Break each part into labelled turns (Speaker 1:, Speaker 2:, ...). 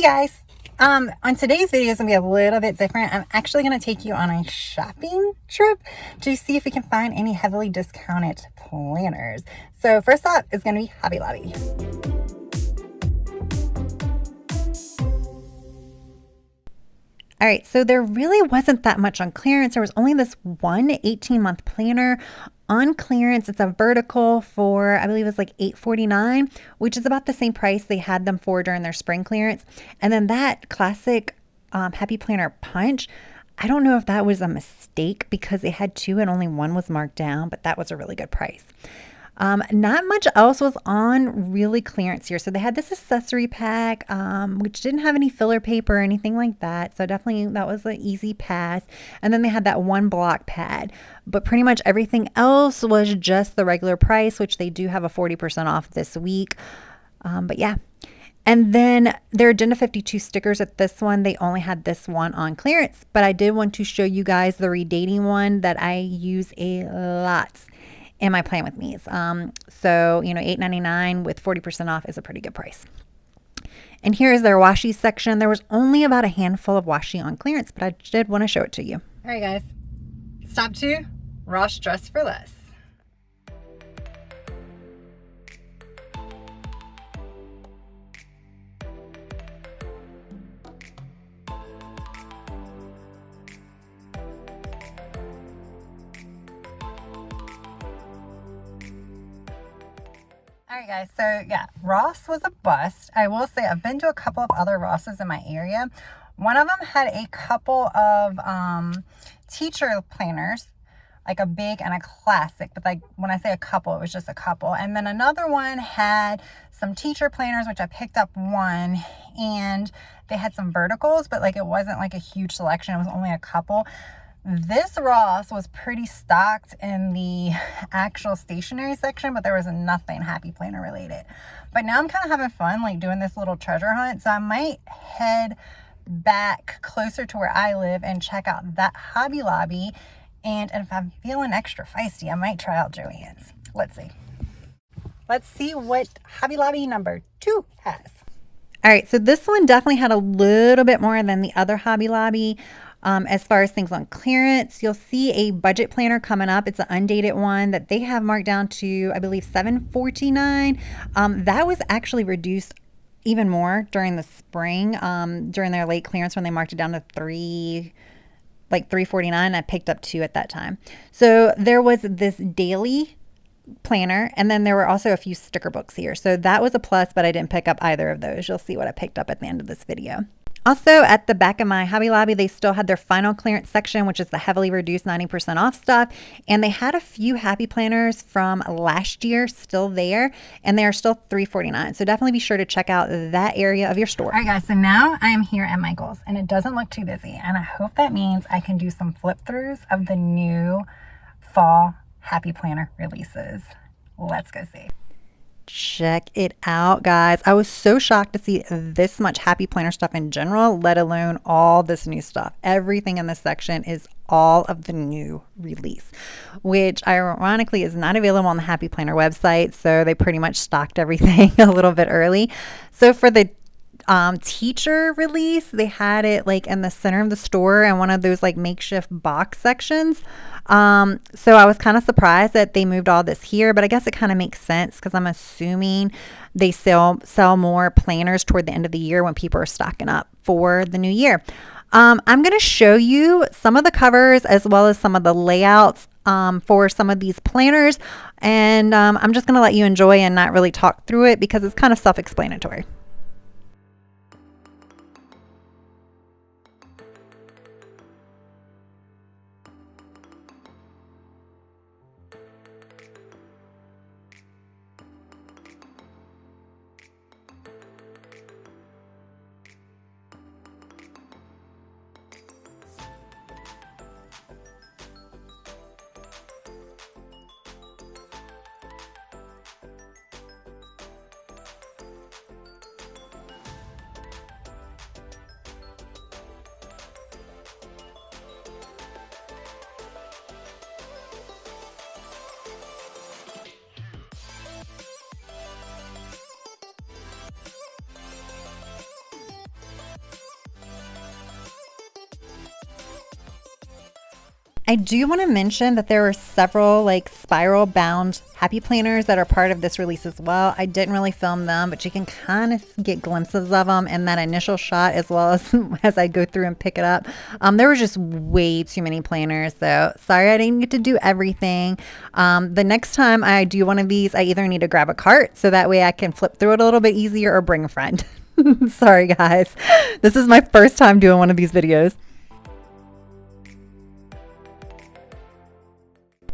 Speaker 1: guys, on today's video is gonna be a little bit different. I'm actually gonna take you on a shopping trip to see if we can find any heavily discounted planners. So first up is gonna be Hobby Lobby. All right, so there really wasn't that much on clearance. There was only this one 18-month planner on clearance. It's a vertical for, I believe it's like $8.49, which is about the same price they had them for during their spring clearance. And then that classic Happy Planner Punch, I don't know if that was a mistake because they had two and only one was marked down, but that was a really good price. Not much else was on really clearance here. So they had this accessory pack, which didn't have any filler paper or anything like that. So definitely that was an easy pass. And then they had that one block pad, but pretty much everything else was just the regular price, which they do have a 40% off this week. But yeah. And then their Agenda 52 stickers at this one, they only had this one on clearance, but I did want to show you guys the redating one that I use a lot in my Plan With Me's. So, $8.99 with 40% off is a pretty good price. And here is their washi section. There was only about a handful of washi on clearance, but I did want to show it to you. All right, guys. Stop 2, Ross Dress for Less. All right, guys, so yeah, Ross was a bust. I will say I've been to a couple of other Rosses in my area. One of them had a couple of teacher planners, like a big and a classic, but like when I say a couple, it was just a couple. And then another one had some teacher planners, which I picked up one, and they had some verticals, but like it wasn't like a huge selection. It was only a couple. This Ross was pretty stocked in the actual stationery section, but there was nothing Happy Planner related. But now I'm kind of having fun, like doing this little treasure hunt. So I might head back closer to where I live and check out that Hobby Lobby. And if I'm feeling extra feisty, I might try out Joann's. Let's see. Let's see what Hobby Lobby number 2 has. All right, so this one definitely had a little bit more than the other Hobby Lobby. As far as things on clearance, you'll see a budget planner coming up. It's an undated one that they have marked down to, I believe, $7.49. That was actually reduced even more during the spring, during their late clearance when they marked it down to $3.49. I picked up 2 at that time. So there was this daily planner, and then there were also a few sticker books here. So that was a plus, but I didn't pick up either of those. You'll see what I picked up at the end of this video. Also, at the back of my Hobby Lobby, they still had their final clearance section, which is the heavily reduced 90% off stuff. And they had a few Happy Planners from last year still there, and they are still $3.49. So definitely be sure to check out that area of your store. All right, guys, so now I am here at Michael's, and it doesn't look too busy. And I hope that means I can do some flip-throughs of the new fall Happy Planner releases. Let's go see. Check it out, guys. I was so shocked to see this much Happy Planner stuff in general, let alone all this new stuff. Everything in this section is all of the new release, which ironically is not available on the Happy Planner website. So they pretty much stocked everything a little bit early. So for the teacher release, they had it like in the center of the store in one of those like makeshift box sections. So I was kind of surprised that they moved all this here, but I guess it kind of makes sense because I'm assuming they sell more planners toward the end of the year when people are stocking up for the new year. I'm going to show you some of the covers as well as some of the layouts for some of these planners, and I'm just going to let you enjoy and not really talk through it because it's kind of self-explanatory. I do want to mention that there are several like spiral bound happy planners that are part of this release as well. I didn't really film them, but you can kind of get glimpses of them in that initial shot as well as as I go through and pick it up. There were just way too many planners, so sorry I didn't get to do everything. The next time I do one of these, I either need to grab a cart so that way I can flip through it a little bit easier or bring a friend. Sorry guys, this is my first time doing one of these videos.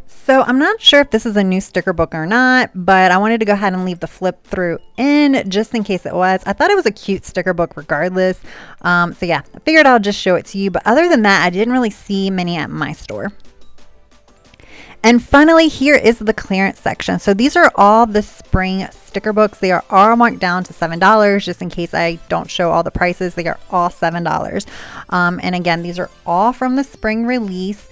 Speaker 1: So I'm not sure if this is a new sticker book or not, but I wanted to go ahead and leave the flip through in just in case it was. I thought it was a cute sticker book regardless. So yeah, I figured I'll just show it to you. But other than that, I didn't really see many at my store. And finally, here is the clearance section. So these are all the spring sticker books. They are all marked down to $7, just in case I don't show all the prices. They are all $7. And again, these are all from the spring release.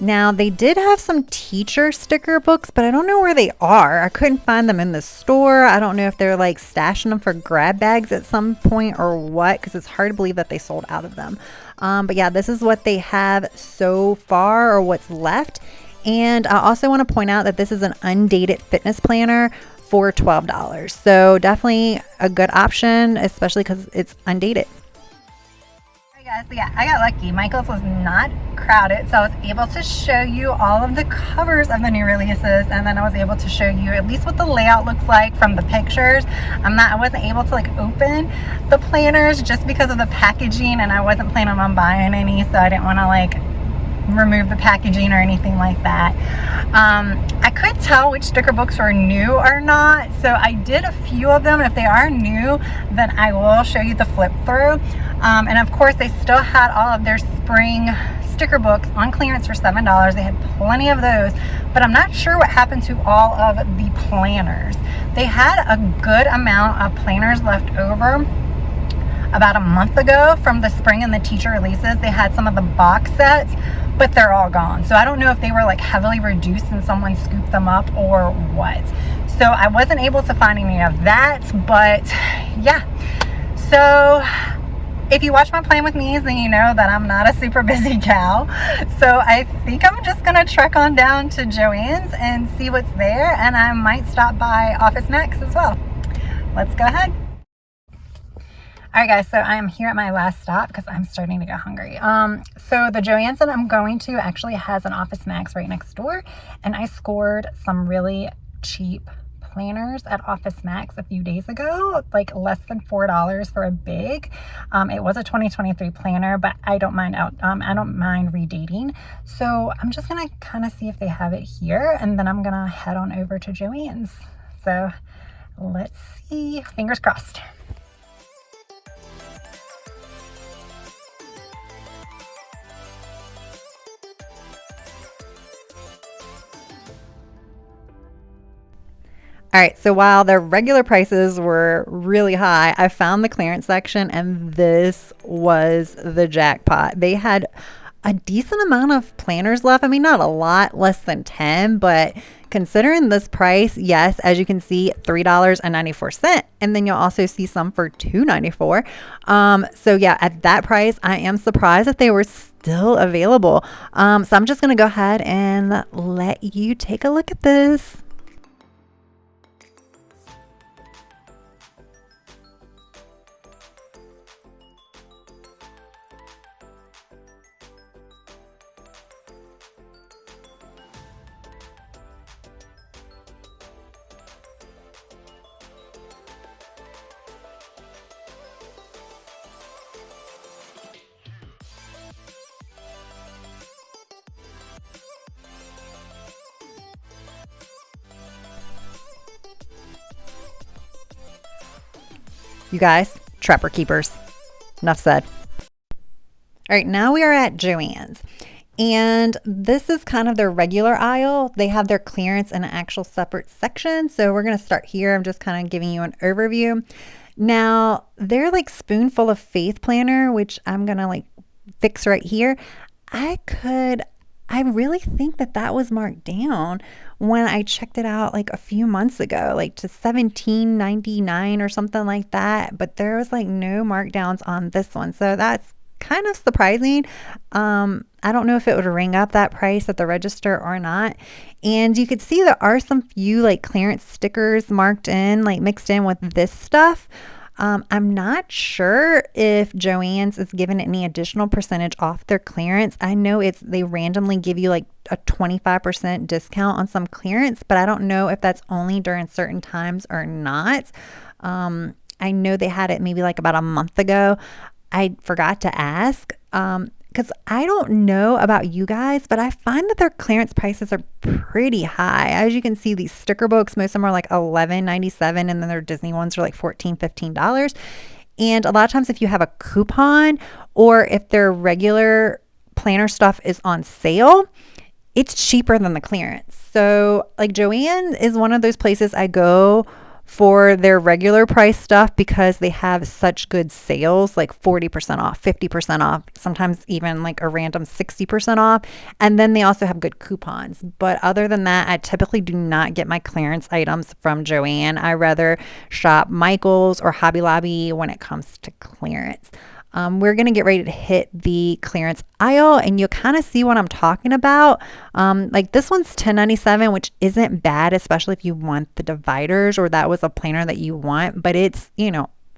Speaker 1: Now, they did have some teacher sticker books, but I don't know where they are. I couldn't find them in the store. I don't know if they're like stashing them for grab bags at some point or what, because it's hard to believe that they sold out of them. But yeah, this is what they have so far, or what's left. And I also want to point out that this is an undated fitness planner for $12. So definitely a good option, especially because it's undated. Guys, so yeah, I got lucky. Michael's was not crowded, so I was able to show you all of the covers of the new releases, and then I was able to show you at least what the layout looks like from the pictures. I wasn't able to like open the planners just because of the packaging, and I wasn't planning on buying any, so I didn't want to like remove the packaging or anything like that. I couldn't tell which sticker books were new or not, so I did a few of them. If they are new, then I will show you the flip through. And of course, they still had all of their spring sticker books on clearance for $7. They had plenty of those, but I'm not sure what happened to all of the planners. They had a good amount of planners left over. About a month ago from the spring and the teacher releases, they had some of the box sets, but they're all gone. So I don't know if they were like heavily reduced and someone scooped them up or what. So I wasn't able to find any of that, but yeah. So if you watch my Plan With Me's, then you know that I'm not a super busy gal. So I think I'm just gonna trek on down to Joann's and see what's there, and I might stop by Office Max as well. Let's go ahead. All right, guys, so I am here at my last stop because I'm starting to get hungry. So the Joann's that I'm going to actually has an Office Max right next door, and I scored some really cheap planners at Office Max a few days ago, like less than $4 for a big. It was a 2023 planner, but I don't mind redating. So I'm just gonna kind of see if they have it here, and then I'm gonna head on over to Joann's. So let's see, fingers crossed. All right, so while the regular prices were really high, I found the clearance section, and this was the jackpot. They had a decent amount of planners left. I mean, not a lot, less than 10, but considering this price, yes, as you can see, $3.94. And then you'll also see some for $2.94. So yeah, at that price, I am surprised that they were still available. So I'm just going to go ahead and let you take a look at this. You guys, Trapper Keepers. Enough said. All right, now we are at Joann's. And this is kind of their regular aisle. They have their clearance in an actual separate section. So we're going to start here. I'm just kind of giving you an overview. Now, their like Spoonful of Faith planner, which I'm going to like fix right here. I really think that was marked down when I checked it out like a few months ago, like to $17.99 or something like that. But there was like no markdowns on this one. So that's kind of surprising. I don't know if it would ring up that price at the register or not. And you could see there are some few like clearance stickers marked in, like mixed in with this stuff. I'm not sure if Joann's is giving any additional percentage off their clearance. I know they randomly give you like a 25% discount on some clearance, but I don't know if that's only during certain times or not. I know they had it maybe like about a month ago. I forgot to ask. Because I don't know about you guys, but I find that their clearance prices are pretty high. As you can see, these sticker books, most of them are like $11.97, and then their Disney ones are like $14, $15. And a lot of times if you have a coupon or if their regular planner stuff is on sale, it's cheaper than the clearance. So like Joann is one of those places I go for their regular price stuff because they have such good sales, like 40% off, 50% off, sometimes even like a random 60% off. And then they also have good coupons. But other than that, I typically do not get my clearance items from Joann. I rather shop Michael's or Hobby Lobby when it comes to clearance. We're going to get ready to hit the clearance aisle and you'll kind of see what I'm talking about. Like this one's $10.97, which isn't bad, especially if you want the dividers or that was a planner that you want, but it's,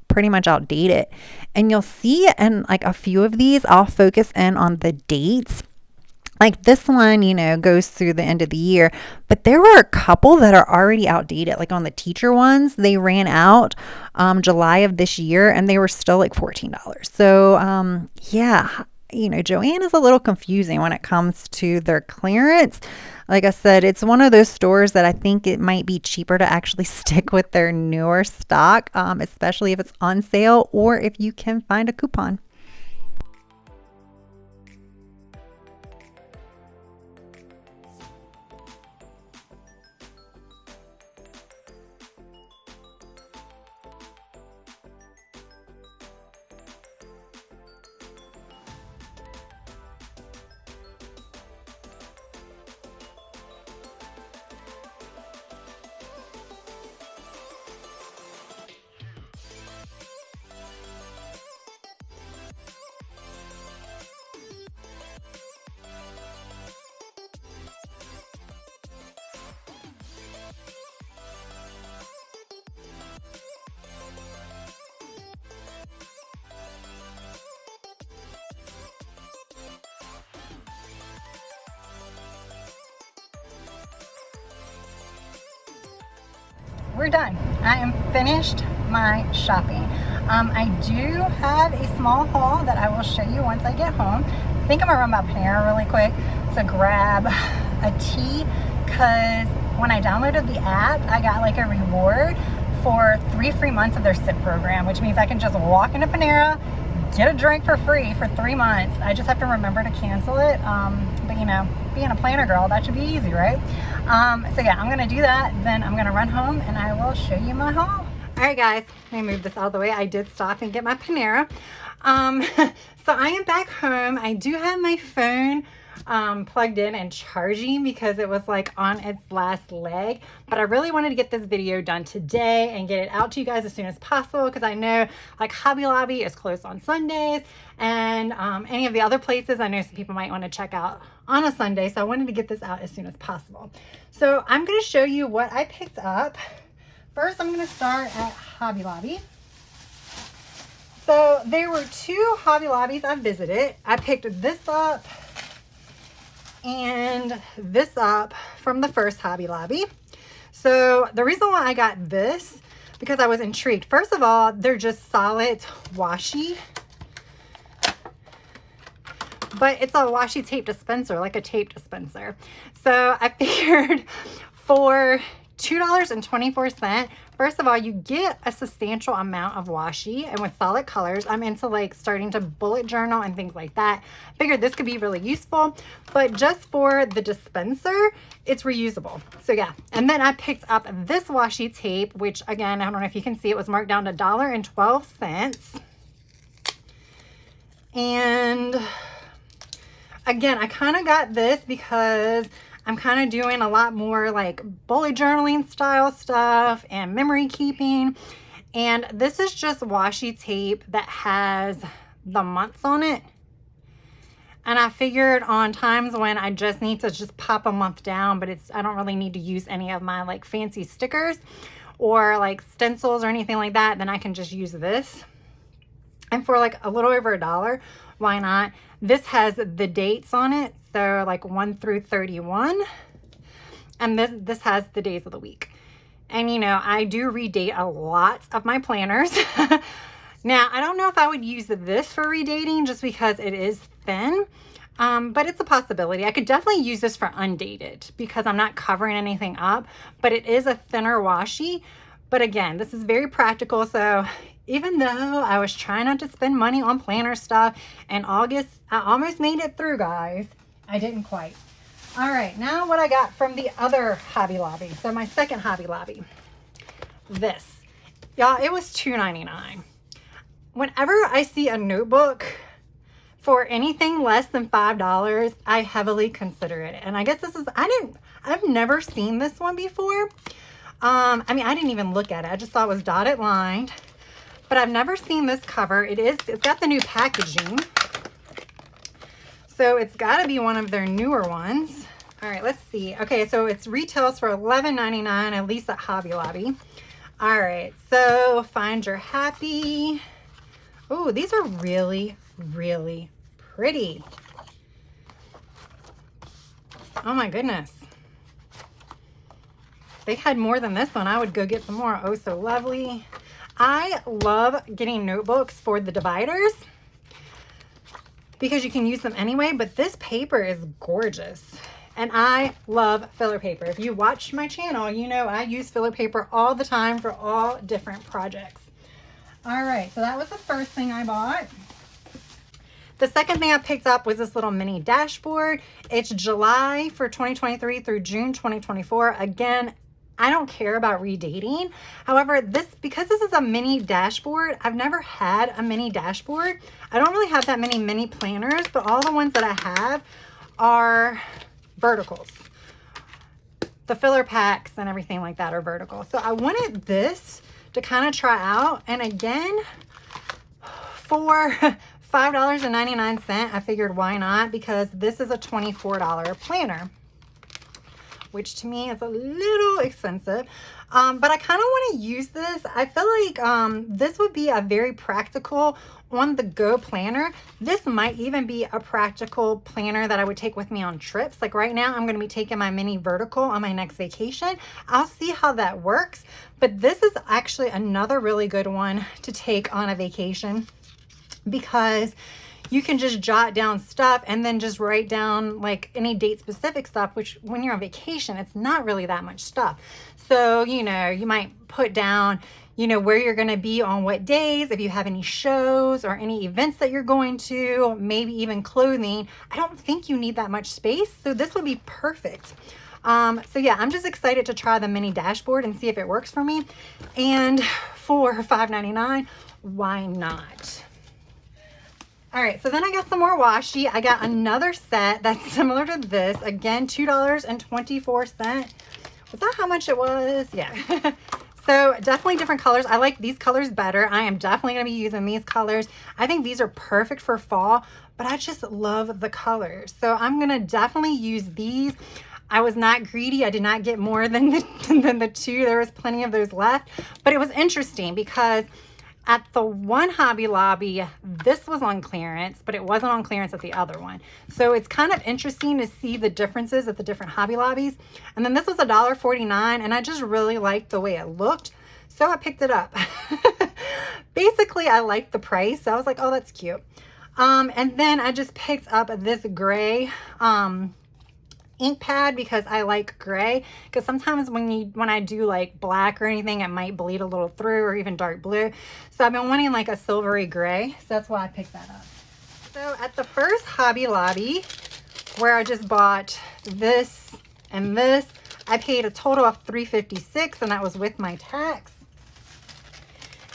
Speaker 1: pretty much outdated. And you'll see in like a few of these, I'll focus in on the dates. Like this one, goes through the end of the year, but there were a couple that are already outdated. Like on the teacher ones, they ran out July of this year and they were still like $14. So yeah, Joann is a little confusing when it comes to their clearance. Like I said, it's one of those stores that I think it might be cheaper to actually stick with their newer stock, especially if it's on sale or if you can find a coupon. We're done. I am finished my shopping. I do have a small haul that I will show you once I get home. I think I'm gonna run by Panera really quick to grab a tea because when I downloaded the app, I got like a reward for 3 free months of their SIP program, which means I can just walk into Panera, get a drink for free for 3 months. I just have to remember to cancel it. But being a planner girl, that should be easy, right? So yeah, I'm gonna do that. Then I'm gonna run home and I will show you my haul. All right, guys, let me move this out of the way. I did stop and get my Panera. So I am back home. I do have my phone plugged in and charging because it was like on its last leg, but I really wanted to get this video done today and get it out to you guys as soon as possible because I know like Hobby Lobby is closed on Sundays and any of the other places I know some people might want to check out on a Sunday, so I wanted to get this out as soon as possible. So I'm going to show you what I picked up. First, I'm going to start at Hobby Lobby. So there were 2 Hobby Lobbies I visited. I picked this up and this up from the first Hobby Lobby. So the reason why I got this, because I was intrigued. First of all, they're just solid washi, but it's a washi tape dispenser, like a tape dispenser. So I figured for $2.24, first of all, you get a substantial amount of washi, and with solid colors, I'm into like starting to bullet journal and things like that. Figured this could be really useful, but just for the dispenser, it's reusable. So yeah, and then I picked up this washi tape, which again, I don't know if you can see, it was marked down to $1.12. And again, I kind of got this because I'm kind of doing a lot more like bullet journaling style stuff and memory keeping. And this is just washi tape that has the months on it.
Speaker 2: And I figured on times when I just need to just pop a month down, but I don't really need to use any of my like fancy stickers or like stencils or anything like that, then I can just use this. And for like a little over $1, why not? This has the dates on it, so like 1 through 31. And this has the days of the week. And you know, I do redate a lot of my planners. Now, I don't know if I would use this for redating just because it is thin, but it's a possibility. I could definitely use this for undated because I'm not covering anything up, but it is a thinner washi. But again, this is very practical. So even though I was trying not to spend money on planner stuff in August, I almost made it through, guys. I didn't quite. All right, now what I got from the other Hobby Lobby. So my second Hobby Lobby, this. Y'all, it was $2.99. Whenever I see a notebook for anything less than $5, I heavily consider it. And I guess this is, I've never seen this one before. I mean, I didn't even look at it. I just thought it was dotted lined, but I've never seen this cover. It's got the new packaging. So it's gotta be one of their newer ones. All right, let's see. Okay, so it's retails for $11.99, at least at Hobby Lobby. All right, so find your happy. Oh, these are really, really pretty. Oh my goodness. They had more than this one. I would go get some more. Oh, so lovely. I love getting notebooks for the dividers because you can use them anyway, but this paper is gorgeous. And I love filler paper. If you watch my channel, you know I use filler paper all the time for all different projects. All right, so that was the first thing I bought. The second thing I picked up was this little mini dashboard. It's July for 2023 through June 2024. Again, I don't care about redating. However, because this is a mini dashboard, I've never had a mini dashboard. I don't really have that many mini planners, but all the ones that I have are verticals. The filler packs and everything like that are vertical. So I wanted this to kind of try out. And again, for $5.99, I figured why not? Because this is a $24 planner, which to me is a little expensive. But I kind of want to use this. I feel like this would be a very practical on-the-go planner. This might even be a practical planner that I would take with me on trips. Like right now, I'm going to be taking my mini vertical on my next vacation. I'll see how that works. But this is actually another really good one to take on a vacation because you can just jot down stuff and then just write down like any date specific stuff, which when you're on vacation, it's not really that much stuff. So, you know, you might put down, you know, where you're going to be on what days, if you have any shows or any events that you're going to, maybe even clothing. I don't think you need that much space. So this would be perfect. So yeah, I'm just excited to try the mini dashboard and see if it works for me. And for $5.99, why not? All right, so then I got some more washi. I got another set that's similar to this. Again, $2.24. Was that how much it was? Yeah. So definitely different colors. I like these colors better. I am definitely going to be using these colors. I think these are perfect for fall, but I just love the colors. So I'm going to definitely use these. I was not greedy. I did not get more than the two. There was plenty of those left. But it was interesting because at the one Hobby Lobby, this was on clearance, but it wasn't on clearance at the other one. So it's kind of interesting to see the differences at the different Hobby Lobbies. And then this was $1.49, and I just really liked the way it looked. So I picked it up. Basically, I liked the price. So I was like, oh, that's cute. And then I just picked up this gray ink pad because I like gray, because sometimes when I do like black or anything, it might bleed a little through, or even dark blue. So I've been wanting like a silvery gray, so that's why I picked that up. So at the first Hobby Lobby, where I just bought this and this, I paid a total of $3.56, and that was with my tax.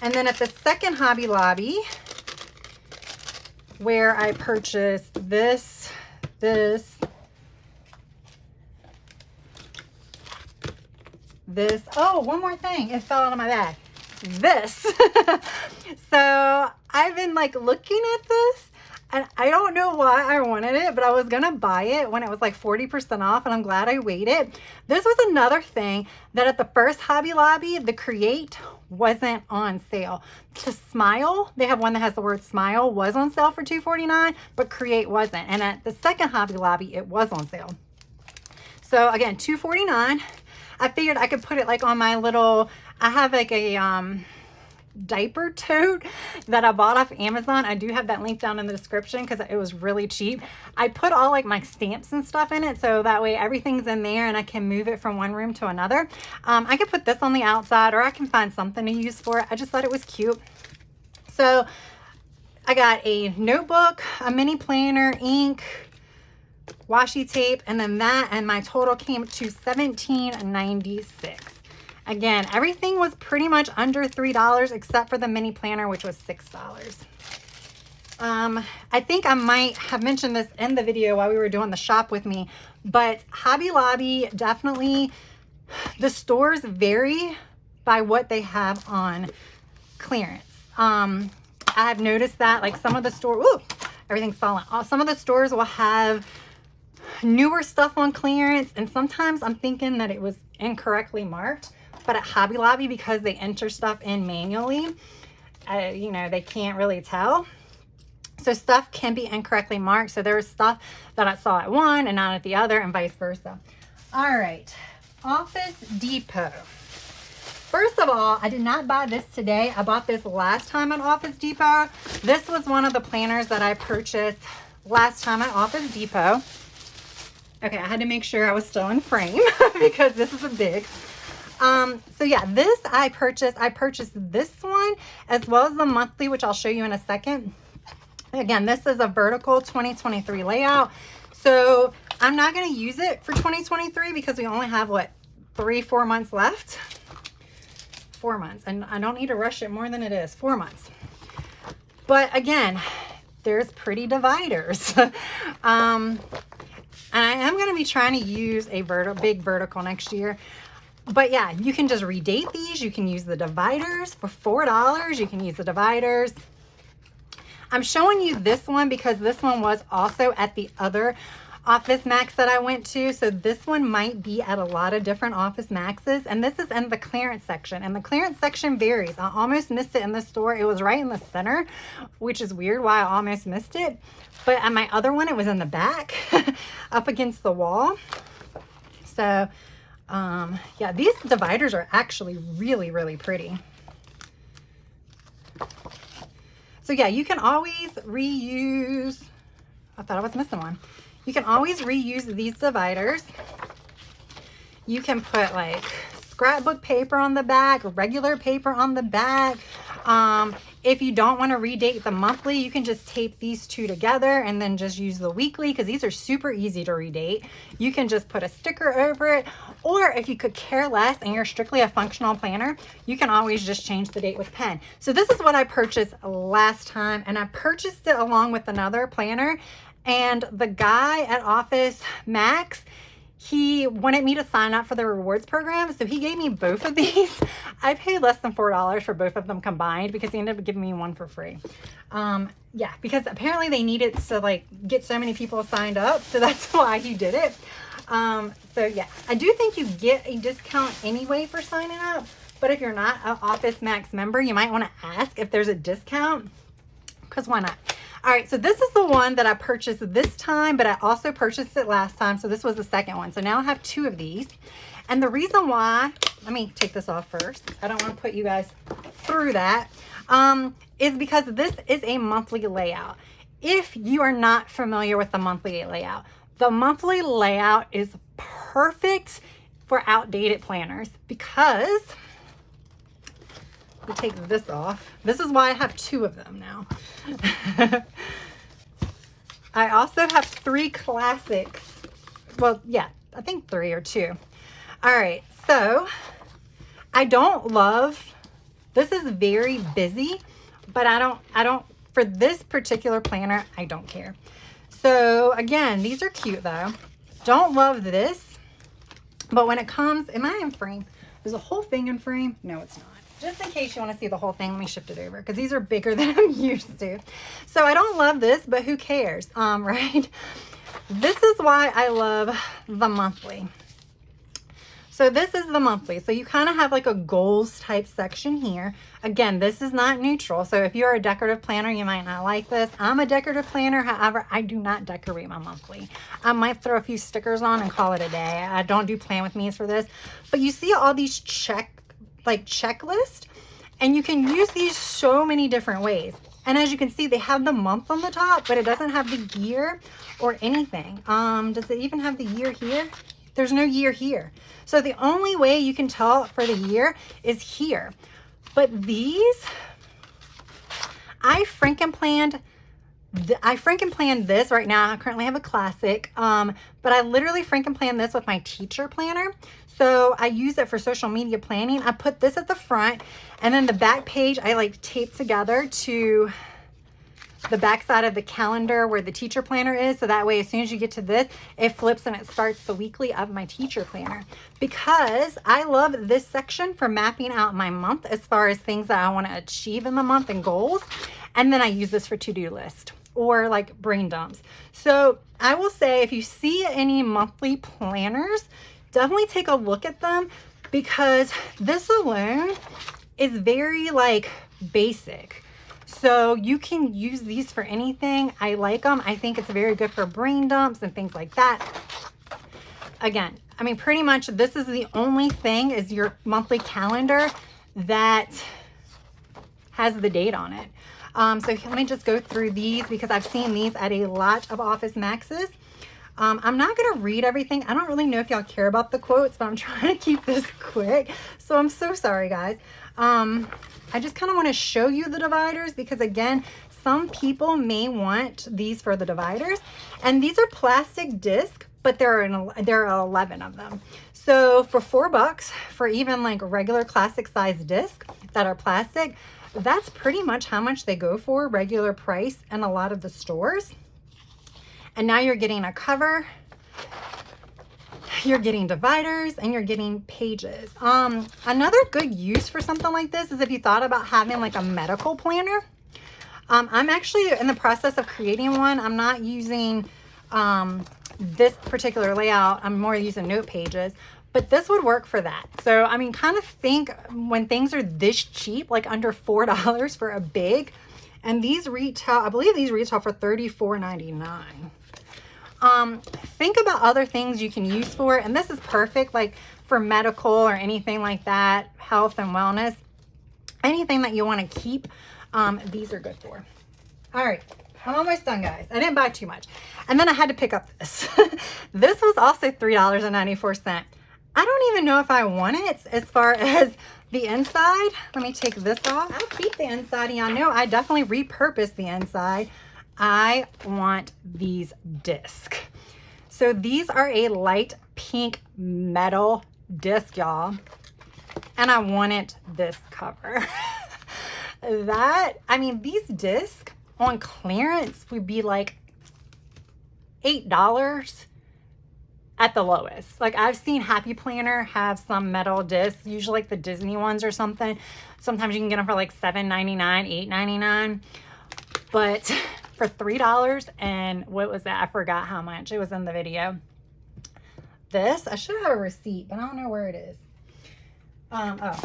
Speaker 2: And then at the second Hobby Lobby, where I purchased this, oh, one more thing, it fell out of my bag. This. So I've been like looking at this. And I don't know why I wanted it, but I was going to buy it when it was like 40% off, and I'm glad I waited. This was another thing that at the first Hobby Lobby, the Create wasn't on sale. The Smile, they have one that has the word Smile, was on sale for $2.49, but Create wasn't. And at the second Hobby Lobby, it was on sale. So again, $2.49. I figured I could put it like on my little, I have like a diaper tote that I bought off Amazon. I do have that link down in the description because it was really cheap. I put all like my stamps and stuff in it, so that way everything's in there and I can move it from one room to another. I could put this on the outside, or I can find something to use for it. I just thought it was cute. So I got a notebook, a mini planner, ink, washi tape, and then that, and my total came to $17.96. Again, everything was pretty much under $3 except for the mini planner, which was $6. I think I might have mentioned this in the video while we were doing the shop with me, but Hobby Lobby, definitely, the stores vary by what they have on clearance. I've noticed that like some of the stores, everything's falling. Some of the stores will have newer stuff on clearance, and sometimes I'm thinking that it was incorrectly marked. But at Hobby Lobby, because they enter stuff in manually, you know, they can't really tell. So stuff can be incorrectly marked. So there was stuff that I saw at one and not at the other, and vice versa. All right, Office Depot. First of all, I did not buy this today. I bought this last time at Office Depot. This was one of the planners that I purchased last time at Office Depot. Okay, I had to make sure I was still in frame because this is a big. So yeah, this I purchased this one as well as the monthly, which I'll show you in a second. Again, this is a vertical 2023 layout. So I'm not going to use it for 2023 because we only have what, 3-4 months left. 4 months, and I don't need to rush it more than it is. 4 months. But again, there's pretty dividers. And I am going to be trying to use a big vertical next year. But yeah, you can just redate these. You can use the dividers for $4. You can use the dividers. I'm showing you this one because this one was also at the other Office Max that I went to. So this one might be at a lot of different Office Maxes. And this is in the clearance section. And the clearance section varies. I almost missed it in the store. It was right in the center, which is weird why I almost missed it. But at my other one, it was in the back up against the wall. So yeah, these dividers are actually really, really pretty. So yeah, you can always reuse, I thought I was missing one. You can always reuse these dividers. You can put like scrapbook paper on the back, regular paper on the back. If you don't want to redate the monthly, you can just tape these two together and then just use the weekly because these are super easy to redate. You can just put a sticker over it, or if you could care less and you're strictly a functional planner, you can always just change the date with pen. So this is what I purchased last time, and I purchased it along with another planner, and the guy at Office Max, he wanted me to sign up for the rewards program, so he gave me both of these. I paid less than $4 for both of them combined because he ended up giving me one for free. Yeah, because apparently they needed to like get so many people signed up, so that's why he did it. So yeah, I do think you get a discount anyway for signing up, but if you're not an Office Max member, you might want to ask if there's a discount, because why not? All right, so this is the one that I purchased this time, but I also purchased it last time. So this was the second one. So now I have 2 of these. And the reason why, let me take this off first. I don't want to put you guys through that. Is because this is a monthly layout. If you are not familiar with the monthly layout, the monthly layout is perfect for outdated planners because, we take this off. This is why I have 2 of them now. I also have 3 classics. Well, yeah, I think 3 or 2. All right, so I don't love, this is very busy, but I don't, for this particular planner, I don't care. So again, these are cute though. Don't love this, but when it comes, am I in frame? There's a whole thing in frame. No, it's not. just in case you want to see the whole thing, let me shift it over because these are bigger than I'm used to. So I don't love this, but who cares, right? This is why I love the monthly. So this is the monthly. So you kind of have like a goals type section here. Again, this is not neutral. So if you're a decorative planner, you might not like this. I'm a decorative planner. However, I do not decorate my monthly. I might throw a few stickers on and call it a day. I don't do plan with me's for this. But you see all these checklist, and you can use these so many different ways. And as you can see, they have the month on the top, but it doesn't have the year or anything. Does it even have the year here? There's no year here. So the only way you can tell for the year is here. But these, I Frankenplanned this right now. I currently have a classic, but I literally Frankenplanned this with my teacher planner. So I use it for social media planning. I put this at the front, and then the back page I like tape together to the back side of the calendar where the teacher planner is. So that way, as soon as you get to this, it flips and it starts the weekly of my teacher planner, because I love this section for mapping out my month as far as things that I want to achieve in the month and goals. And then I use this for to-do list or like brain dumps. So I will say, if you see any monthly planners, definitely take a look at them, because this alone is very like basic. So you can use these for anything. I like them. I think it's very good for brain dumps and things like that. Again, I mean, pretty much this is the only thing is your monthly calendar that has the date on it. So let me just go through these, because I've seen these at a lot of Office Maxes. I'm not going to read everything. I don't really know if y'all care about the quotes, but I'm trying to keep this quick. So I'm so sorry, guys. I just kind of want to show you the dividers, because again, some people may want these for the dividers, and these are plastic disc, but there are 11 of them. So for $4 for even like regular classic size disc that are plastic, that's pretty much how much they go for, regular price in a lot of the stores. And now you're getting a cover, you're getting dividers, and you're getting pages. Another good use for something like this is if you thought about having like a medical planner. I'm actually in the process of creating one. I'm not using this particular layout. I'm more using note pages, but this would work for that. So, I mean, kind of think when things are this cheap, like under $4 for a big, and these retail, I believe these retail for $34.99. Think about other things you can use for it. And this is perfect, like for medical or anything like that, health and wellness, anything that you want to keep. These are good for. All right. I'm almost done, guys. I didn't buy too much. And then I had to pick up this. This was also $3.94. I don't even know if I want it as far as the inside. Let me take this off. I'll keep the inside. Y'all know I definitely repurposed the inside. I want these discs. So these are a light pink metal disc, y'all. And I wanted this cover. I mean, these discs on clearance would be like $8 at the lowest. Like I've seen Happy Planner have some metal discs, usually like the Disney ones or something. Sometimes you can get them for like $7.99, $8.99. But for $3 and what was that? I forgot how much. It was in the video. This, I should have a receipt, but I don't know where it is. Oh.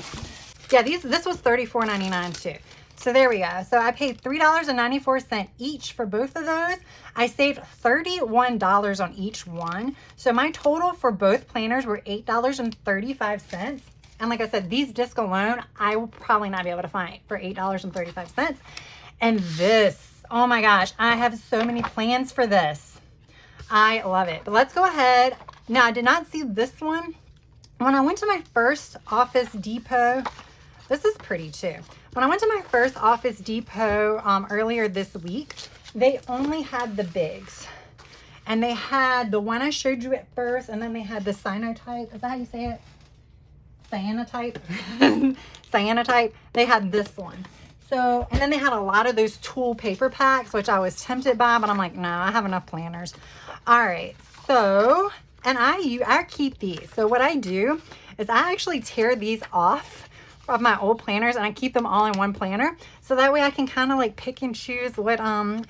Speaker 2: Yeah, this was $34.99 too. So there we go. So I paid $3.94 each for both of those. I saved $31 on each one. So my total for both planners were $8.35. And like I said, these discs alone, I will probably not be able to find for $8.35. And this, oh my gosh, I have so many plans for this. I love it. But let's go ahead. Now, I did not see this one. When I went to my first Office Depot, this is pretty too. When I went to my first Office Depot earlier this week, they only had the bigs. And they had the one I showed you at first, and then they had the cyanotype. Is that how you say it? Cyanotype? Cyanotype. They had this one. So, and then they had a lot of those tool paper packs, which I was tempted by, but I'm like, no, I have enough planners. All right. So, and I keep these. So what I do is I actually tear these off of my old planners, and I keep them all in one planner. So that way I can kind of like pick and choose what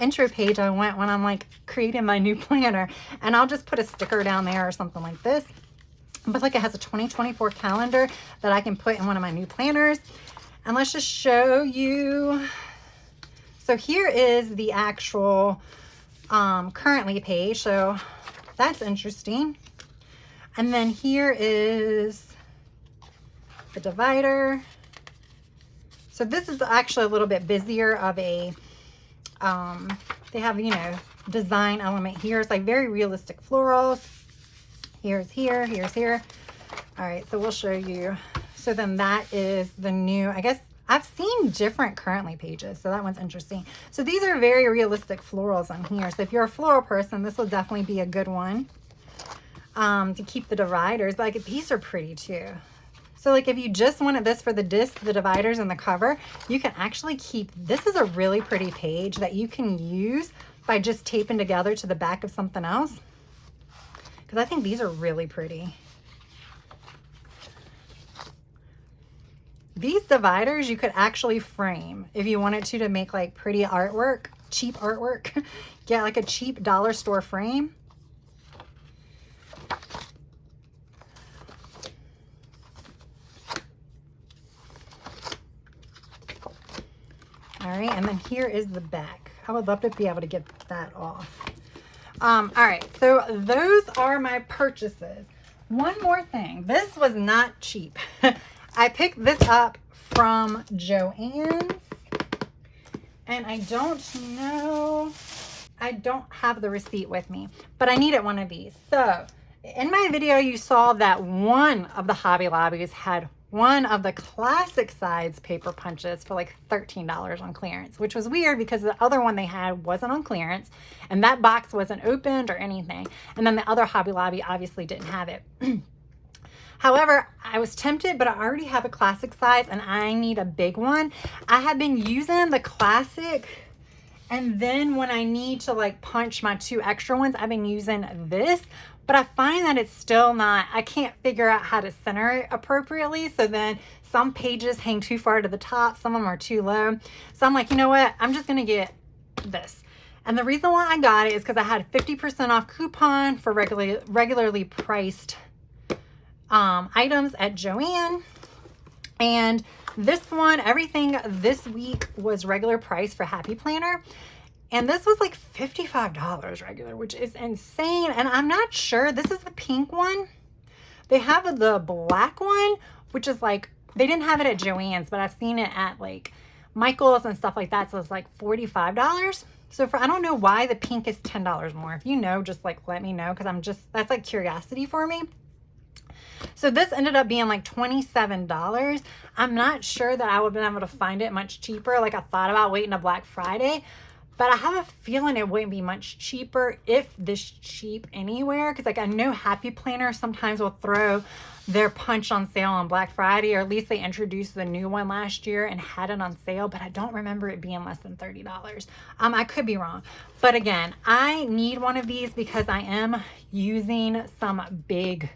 Speaker 2: intro page I want when I'm like creating my new planner. And I'll just put a sticker down there or something like this. But like it has a 2024 calendar that I can put in one of my new planners. And let's just show you. So here is the actual currently page. So that's interesting. And then here is the divider. So this is actually a little bit busier of a, they have, you know, design element here. It's like very realistic florals. Here's here, here's here. All right, so we'll show you. So then that is the new, I guess I've seen different currently pages. So that one's interesting. So these are very realistic florals on here. So if you're a floral person, this will definitely be a good one to keep the dividers. But like these are pretty too. So like if you just wanted this for the disc, the dividers, and the cover, you can actually keep, this is a really pretty page that you can use by just taping together to the back of something else. Because I think these are really pretty. These dividers you could actually frame if you wanted to make like pretty artwork, cheap artwork. Get like a cheap dollar store frame. All right, and then here is the back. I would love to be able to get that off. All right, so those are my purchases. One more thing, this was not cheap. I picked this up from Joann's, and I don't know, I don't have the receipt with me, but I needed one of these. So in my video, you saw that one of the Hobby Lobbies had one of the classic size paper punches for like $13 on clearance, which was weird because the other one they had wasn't on clearance and that box wasn't opened or anything. And then the other Hobby Lobby obviously didn't have it. However, I was tempted, but I already have a classic size and I need a big one. I have been using the classic, and then when I need to like punch my 2 extra ones, I've been using this. But I find that it's still not, I can't figure out how to center it appropriately. So then some pages hang too far to the top, some of them are too low. So I'm like, you know what? I'm just gonna get this. And the reason why I got it is because I had a 50% off coupon for regularly priced items at Joann. And this one, everything this week was regular price for Happy Planner. And this was like $55 regular, which is insane. And I'm not sure, this is the pink one. They have the black one, which is like, they didn't have it at Joann's, but I've seen it at like Michael's and stuff like that. So it's like $45. So for, I don't know why the pink is $10 more. If you know, just like let me know, because I'm just, that's like curiosity for me. So this ended up being like $27. I'm not sure that I would have been able to find it much cheaper. Like I thought about waiting to Black Friday, but I have a feeling it wouldn't be much cheaper, if this cheap anywhere. Because like I know Happy Planner sometimes will throw their punch on sale on Black Friday, or at least they introduced the new one last year and had it on sale, but I don't remember it being less than $30. I could be wrong. But again, I need one of these because I am using some big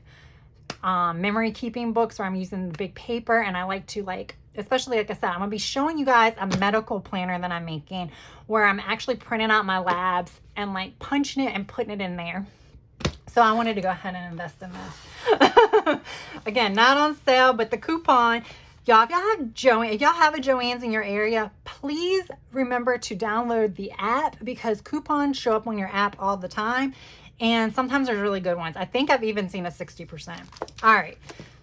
Speaker 2: memory keeping books where I'm using the big paper, and I like to like, especially like I said, I'm gonna be showing you guys a medical planner that I'm making where I'm actually printing out my labs and like punching it and putting it in there. So I wanted to go ahead and invest in this. Again, not on sale, but the coupon, y'all, if y'all have a Joann's in your area, please remember to download the app, because coupons show up on your app all the time. And sometimes there's really good ones. I think I've even seen a 60%. All right,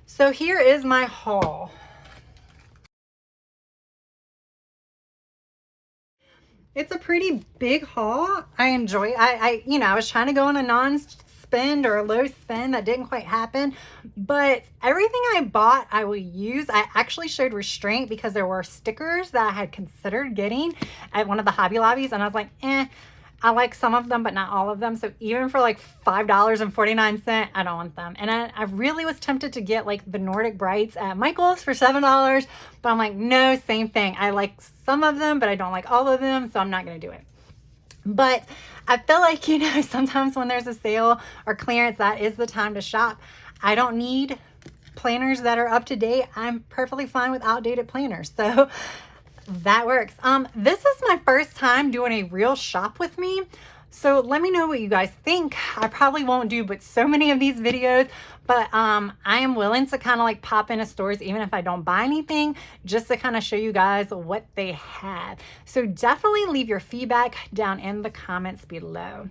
Speaker 2: so here is my haul. It's a pretty big haul. I enjoy it. I was trying to go on a non-spend or a low spend. That didn't quite happen. But everything I bought, I will use. I actually showed restraint because there were stickers that I had considered getting at one of the Hobby Lobbies. And I was like, I like some of them, but not all of them. So even for like $5.49, I don't want them. And I really was tempted to get like the Nordic Brights at Michael's for $7, but I'm like, no, same thing. I like some of them, but I don't like all of them, so I'm not going to do it. But I feel like, sometimes when there's a sale or clearance, that is the time to shop. I don't need planners that are up to date. I'm perfectly fine with outdated planners. So that works. This is my first time doing a real shop with me. So let me know what you guys think. I probably won't do but so many of these videos, but I am willing to kind of like pop into stores even if I don't buy anything, just to kind of show you guys what they have. So definitely leave your feedback down in the comments below.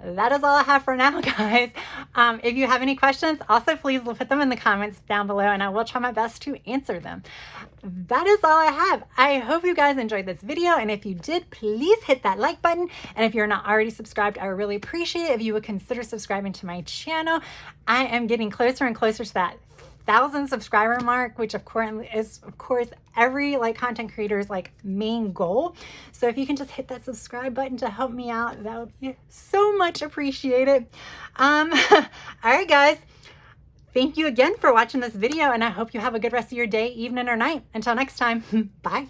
Speaker 2: That is all I have for now, guys. If you have any questions, also please put them in the comments down below and I will try my best to answer them. That is all I have. I hope you guys enjoyed this video, and if you did, please hit that like button. And if you're not already subscribed, I would really appreciate it if you would consider subscribing to my channel. I am getting closer and closer to that 1,000 subscriber mark, which of course every like content creator's like main goal. So if you can just hit that subscribe button to help me out, that would be so much appreciated. All right, guys. Thank you again for watching this video, and I hope you have a good rest of your day, evening, or night. Until next time, bye.